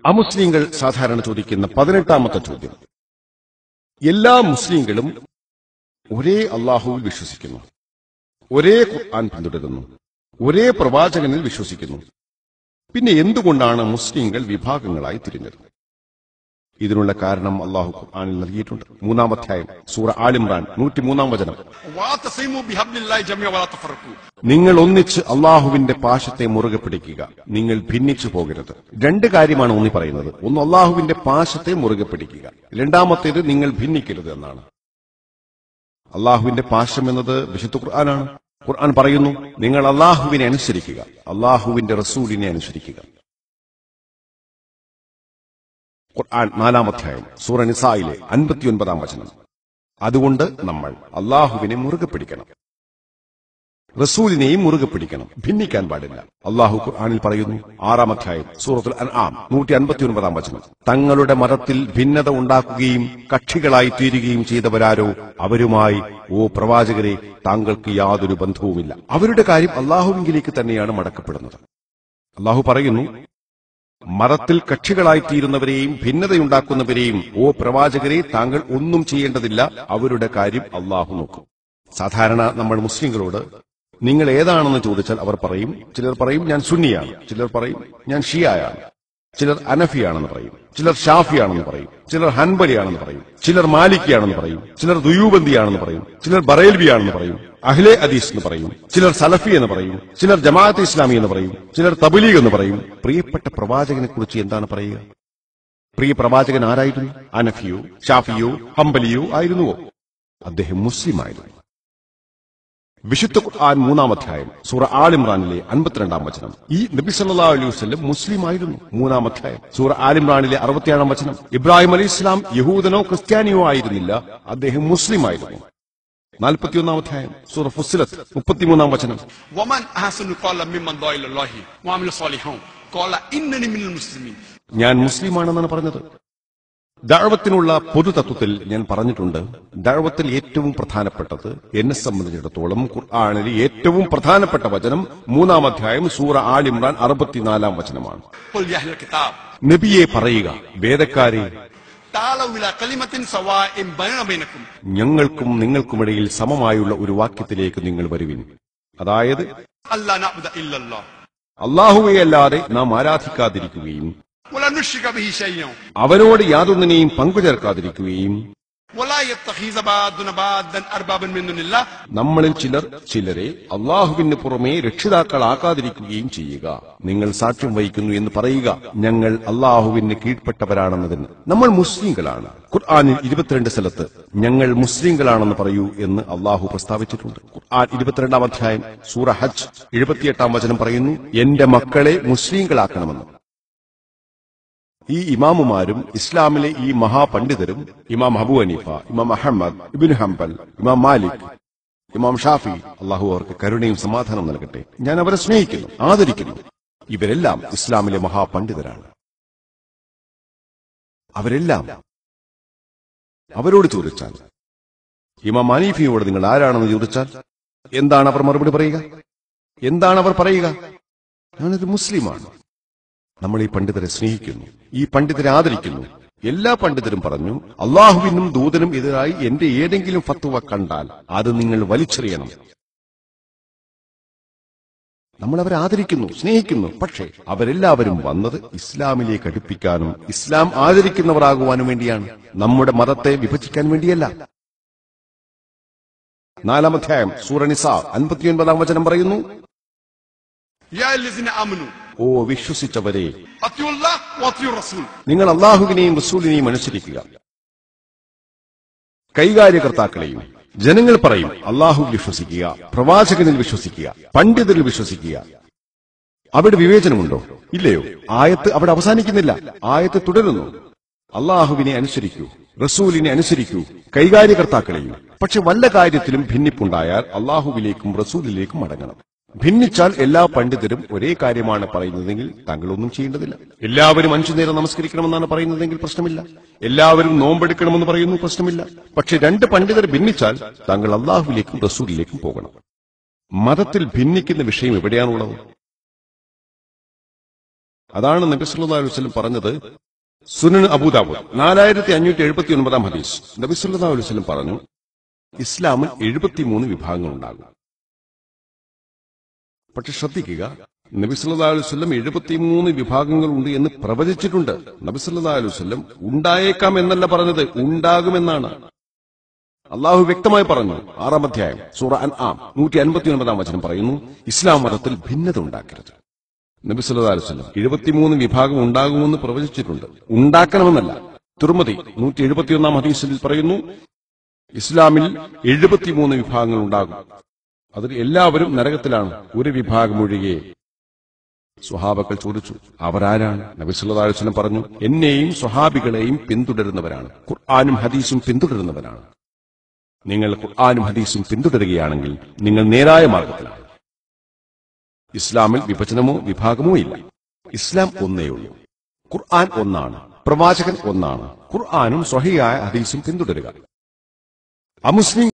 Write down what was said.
അമുസ്ലിങ്ങൾ സാധാരണ ചോദിക്കുന്ന 18ാമത്തെ ചോദ്യം. എല്ലാ മുസ്ലിങ്ങളും ഒരേ അള്ളാഹുവിൽ വിശ്വസിക്കുന്നു, ഒരേ ഖുർആൻ പിന്തുടരുന്നു, ഒരേ പ്രവാചകനിൽ വിശ്വസിക്കുന്നു. പിന്നെ എന്തുകൊണ്ടാണ് മുസ്ലിങ്ങൾ വിഭാഗങ്ങളായി തിരിഞ്ഞത്? ഇതിനുള്ള കാരണം അള്ളാഹു ഖുർആനിൽ നൽകിയിട്ടുണ്ട്. 3-ാം അധ്യായം സൂറ ആൽ ഇംറാൻ 103-ാം വചനം. നിങ്ങൾ ഒന്നിച്ച് അള്ളാഹുവിന്റെ പാശത്തെ മുറുകെ പിടിക്കുക, നിങ്ങൾ ഭിന്നിച്ചു പോകരുത്. രണ്ട് കാര്യമാണ് ഊന്നി പറയുന്നത്. ഒന്ന്, അള്ളാഹുവിന്റെ പാശത്തെ മുറുകെ പിടിക്കുക. രണ്ടാമത്തേത്, നിങ്ങൾ ഭിന്നിക്കരുത് എന്നാണ്. അള്ളാഹുവിന്റെ പാശം എന്നത് വിശുദ്ധ ഖുർആനാണ്. ഖുർആൻ പറയുന്നു, നിങ്ങൾ അള്ളാഹുവിനെ അനുസരിക്കുക, അള്ളാഹുവിന്റെ റസൂലിനെ അനുസരിക്കുക. ഖുർആൻ 4-ാം അധ്യായം സൂറ നിസായിലെ 59-ാം വചനം. അതുകൊണ്ട് നമ്മൾ അള്ളാഹുവിനെ മുറുകെ പിടിക്കണം, റസൂലിനെയും മുറുകെ പിടിക്കണം, ഭിന്നിക്കാൻ പാടില്ല. അള്ളാഹു ഖുർആനിൽ പറയുന്നു, 6-ാം അധ്യായം സൂറത്തുൽ അൻആം 159-ാം വചനം. തങ്ങളുടെ മതത്തിൽ ഭിന്നത ഉണ്ടാക്കുകയും കക്ഷികളായി തീരുകയും ചെയ്തവരാരോ അവരുമായി, ഓ പ്രവാചകരെ, താങ്കൾക്ക് യാതൊരു ബന്ധവുമില്ല. അവരുടെ കാര്യം അള്ളാഹുവിലേക്ക് തന്നെയാണ് മടക്കപ്പെടുന്നത്. അള്ളാഹു പറയുന്നു, മതത്തിൽ കക്ഷികളായിത്തീരുന്നവരെയും ഭിന്നതയുണ്ടാക്കുന്നവരെയും ഓ പ്രവാചകരെ, താങ്കൾ ഒന്നും ചെയ്യേണ്ടതില്ല, അവരുടെ കാര്യം അള്ളാഹു നോക്കും. സാധാരണ നമ്മൾ മുസ്ലിങ്ങളോട് നിങ്ങൾ ഏതാണെന്ന് ചോദിച്ചാൽ അവർ പറയും, ചിലർ പറയും ഞാൻ സുന്നിയാണ്, ചിലർ പറയും ഞാൻ ഷിയായാണ്, ചിലർ അനഫിയാണെന്ന് പറയും, ചിലർ ഷാഫിയാണെന്ന് പറയും, ചിലർ ഹൻബലിയാണെന്ന് പറയും, ചിലർ മാലിക്കിയാണെന്ന് പറയും, ചിലർ ദുയൂബന്ദിയാണെന്ന് പറയും, ചിലർ ബറേൽവിയാണെന്ന് പറയും, അഹ്ലെ ഹദീസ് എന്ന് പറയും, ചിലർ സലഫി എന്ന് പറയും, ചിലർ ജമാഅത്തെ ഇസ്ലാമി എന്ന് പറയും, ചിലർ തബ്ലീഗ് എന്ന് പറയും. പ്രിയപ്പെട്ട പ്രവാചകനെ കുറിച്ച് എന്താണ് പറയുക? പ്രിയ പ്രവാചകൻ ആരായിരുന്നു? അനഫിയോ ഷാഫിയോ ഹംബലിയോ ആയിരുന്നുവോ? അദ്ദേഹം മുസ്ലിം ആയിരുന്നു. വിശുദ്ധ ഖുർആൻ 3-ാം അധ്യായം സൂറ ആൽ ഇംറാനിലെ 52-ാം വചനം. ഈ നബി സല്ലല്ലാഹു അലൈഹി വസല്ലം മുസ്ലിം ആയിരുന്നു. 3-ാം അധ്യായം സൂറ ആൽ ഇംറാനിലെ 67-ാം വചനം. ഇബ്രാഹിം അലൈഹിസ്സലാം യഹൂദനോ ക്രിസ്ത്യാനിയോ ആയിരുന്നില്ല, അദ്ദേഹം മുസ്ലിം ആയിരുന്നു. 41-ാം അധ്യായം സൂറ ഫുസ്സിലത്ത് 33-ാം വചനം. ഞാൻ മുസ്ലിമാണെന്നാണ് പറഞ്ഞത്. ദഅവത്തിനുള്ള പൊതുതത്വത്തിൽ ഞാൻ പറഞ്ഞിട്ടുണ്ട്, ദഅവത്തിൽ ഏറ്റവും പ്രധാനപ്പെട്ടത് എന്നെ സംബന്ധിച്ചിടത്തോളം ഖുർആനിലെ ഏറ്റവും പ്രധാനപ്പെട്ട വചനം 3-ാം അധ്യായം സൂറ ആൽ ഇംറാൻ 64-ാം വചനമാണ്. നബിയെ പറയുക, വേദക്കാരെ, ഞങ്ങൾക്കും നിങ്ങൾക്കുമിടയിൽ സമമായുള്ള ഒരു വാക്യത്തിലേക്ക് നിങ്ങൾ വരുവിൻ. അതായത് അല്ലാഹുവെയല്ലാതെ നാം ആരാധിക്കാതിരിക്കുകയും അവനോട് യാതൊന്നിനെയും പങ്കുചേർക്കാതിരിക്കുകയും നമ്മളിൽ ചിലർ ചിലരെ അള്ളാഹുവിന് പുറമെ രക്ഷിതാക്കളാക്കാതിരിക്കുകയും ചെയ്യുക. നിങ്ങൾ സാക്ഷ്യം വഹിക്കുന്നു എന്ന് പറയുക, ഞങ്ങൾ അള്ളാഹുവിന് കീഴ്പ്പെട്ടവരാണെന്നതിന്. നമ്മൾ മുസ്ലിങ്ങളാണ്. ഖുർആനിൽ 22 സ്ഥലത്ത് ഞങ്ങൾ മുസ്ലിങ്ങളാണെന്ന് പറയൂ എന്ന് അള്ളാഹു പ്രസ്താവിച്ചിട്ടുണ്ട്. ഖുർആൻ 22-ാം അധ്യായം സൂറ ഹജ്ജ് 78-ാം വചനം പറയുന്നു, എന്റെ മക്കളെ മുസ്ലിങ്ങളാക്കണമെന്ന്. ഈ ഇമാമുമാരും ഇസ്ലാമിലെ ഈ മഹാപണ്ഡിതരും, ഇമാം അബൂ ഹനീഫ, ഇമാം അഹമ്മദ് ഇബ്നു ഹംബൽ, ഇമാം മാലിക്, ഇമാം ഷാഫി, അള്ളാഹു അവർക്ക് കരുണയും സമാധാനം നൽകട്ടെ, ഞാൻ അവരെ സ്നേഹിക്കുന്നു, ആദരിക്കുന്നു. ഇവരെല്ലാം ഇസ്ലാമിലെ മഹാപണ്ഡിതരാണ്. അവരെല്ലാം അവരോട് ചോദിച്ചാൽ, ഇമാം ഹനീഫയോട് നിങ്ങൾ ആരാണെന്ന് ചോദിച്ചാൽ എന്താണ് അവർ മറുപടി പറയുക? എന്താണ് അവർ പറയുക? ഞാനൊരു മുസ്ലിമാണ്. നമ്മൾ ഈ പണ്ഡിതരെ സ്നേഹിക്കുന്നു, ഈ പണ്ഡിതരെ ആദരിക്കുന്നു. എല്ലാ പണ്ഡിതരും പറഞ്ഞു, അള്ളാഹുവിനും ദൂതനും എതിരായി എന്റെ ഏതെങ്കിലും ഫത്വ കണ്ടാൽ അത് നിങ്ങൾ വലിച്ചെറിയണം. നമ്മൾ അവരെ ആദരിക്കുന്നു, സ്നേഹിക്കുന്നു. പക്ഷേ അവരെല്ലാവരും വന്നത് ഇസ്ലാമിലേക്ക് അടുപ്പിക്കാനും ഇസ്ലാം ആദരിക്കുന്നവരാകുവാനും വേണ്ടിയാണ്, നമ്മുടെ മതത്തെ വിഭജിക്കാൻ വേണ്ടിയല്ല. 4-ാം അധ്യായം സൂറ നിസാ 59-ാം വചനം പറയുന്നു, ഓ വിശ്വസിച്ചവരെ, നിങ്ങൾ അള്ളാഹുവിനെയും റസൂലിനെയും അനുസരിക്കുക. കൈകാര്യകർത്താക്കളെയും. ജനങ്ങൾ പറയും അള്ളാഹുവിൽ വിശ്വസിക്കുക, പ്രവാചകനിൽ വിശ്വസിക്കുക, പണ്ഡിതരിൽ വിശ്വസിക്കുക. അവിടെ വിവേചനമുണ്ടോ? ഇല്ലയോ? ആയത്ത് അവിടെ അവസാനിക്കുന്നില്ല, ആയത്ത് തുടരുന്നു. അള്ളാഹുവിനെ അനുസരിക്കൂ, റസൂലിനെ അനുസരിക്കൂ, കൈകാര്യകർത്താക്കളെയും. പക്ഷെ വല്ല കാര്യത്തിലും ഭിന്നിപ്പുണ്ടായാൽ അള്ളാഹുവിലേക്കും റസൂലിലേക്കും മടങ്ങണം. ഭിന്നിച്ചാൽ എല്ലാ പണ്ഡിതരും ഒരേ കാര്യമാണ് പറയുന്നതെങ്കിൽ താങ്കൾ ഒന്നും ചെയ്യേണ്ടതില്ല. എല്ലാവരും 5 നേരം നമസ്കരിക്കണമെന്നാണ് പറയുന്നതെങ്കിൽ പ്രശ്നമില്ല. എല്ലാവരും നോമ്പെടുക്കണമെന്ന് പറയുന്നു, പ്രശ്നമില്ല. പക്ഷെ 2 പണ്ഡിതർ ഭിന്നിച്ചാൽ താങ്കൾ അള്ളാഹുവിലേക്കും റസൂലിലേക്കും പോകണം. മതത്തിൽ ഭിന്നിക്കുന്ന വിഷയം എവിടെയാണുള്ളത്? അതാണ് നബി സല്ലല്ലാഹു അലൈഹി വസല്ലം പറഞ്ഞത്. സുനൻ അബൂദാവൂദ് 4579 ഹദീസ്. നബി സല്ലല്ലാഹു അലൈഹി വസല്ലം പറഞ്ഞു, ഇസ്ലാമിൽ 73 വിഭാഗങ്ങൾ ഉണ്ടാകും. പക്ഷെ ശ്രദ്ധിക്കുക, നബി സല്ലല്ലാഹു അലൈഹി വസല്ലം 73 വിഭാഗങ്ങൾ ഉണ്ട് എന്ന് പ്രവചിച്ചിട്ടുണ്ട്. നബി സല്ലല്ലാഹു അലൈഹി വസല്ലം ഉണ്ടായേക്കാം എന്നല്ല പറഞ്ഞത്, ഉണ്ടാകുമെന്നാണ്. അള്ളാഹു വ്യക്തമായി പറഞ്ഞു. 6-ാം അധ്യായം സൂറ അൻആം 159 വചനം പറയുന്നു, ഇസ്ലാം മതത്തിൽ ഭിന്നത ഉണ്ടാക്കരുത്. നബി സല്ലല്ലാഹു അലൈഹി വസല്ലം 73 വിഭാഗം ഉണ്ടാകുമെന്ന് പ്രവചിച്ചിട്ടുണ്ട്, ഉണ്ടാക്കണമെന്നല്ല. തിർമിദി 171 ഹദീസിൽ പറയുന്നു, ഇസ്ലാമിൽ 73 വിഭാഗങ്ങൾ ഉണ്ടാകും, അതിൽ എല്ലാവരും നരകത്തിലാണ്, ഒരു വിഭാഗം ഒഴികെ. സ്വഹാബക്കൾ ചോദിച്ചു, അവരാരാണ്? നബി സല്ലല്ലാഹു അലൈഹി വസല്ലം പറഞ്ഞു, എന്നെയും സ്വഹാബികളെയും പിന്തുടരുന്നവരാണ്, ഖുർആനും ഹദീസും പിന്തുടരുന്നവരാണ്. നിങ്ങൾ ഖുർആനും ഹദീസും പിന്തുടരുകയാണെങ്കിൽ നിങ്ങൾ നേരായ മാർഗത്തിലാണ്. ഇസ്ലാമിൽ വിഭജനമോ വിഭാഗമോ ഇല്ല. ഇസ്ലാം ഒന്നേയുള്ളൂ. ഖുർആൻ ഒന്നാണ്, പ്രവാചകൻ ഒന്നാണ്. ഖുർആനും സ്വഹീഹായ ഹദീസും പിന്തുടരുക. അമുസ്ലിം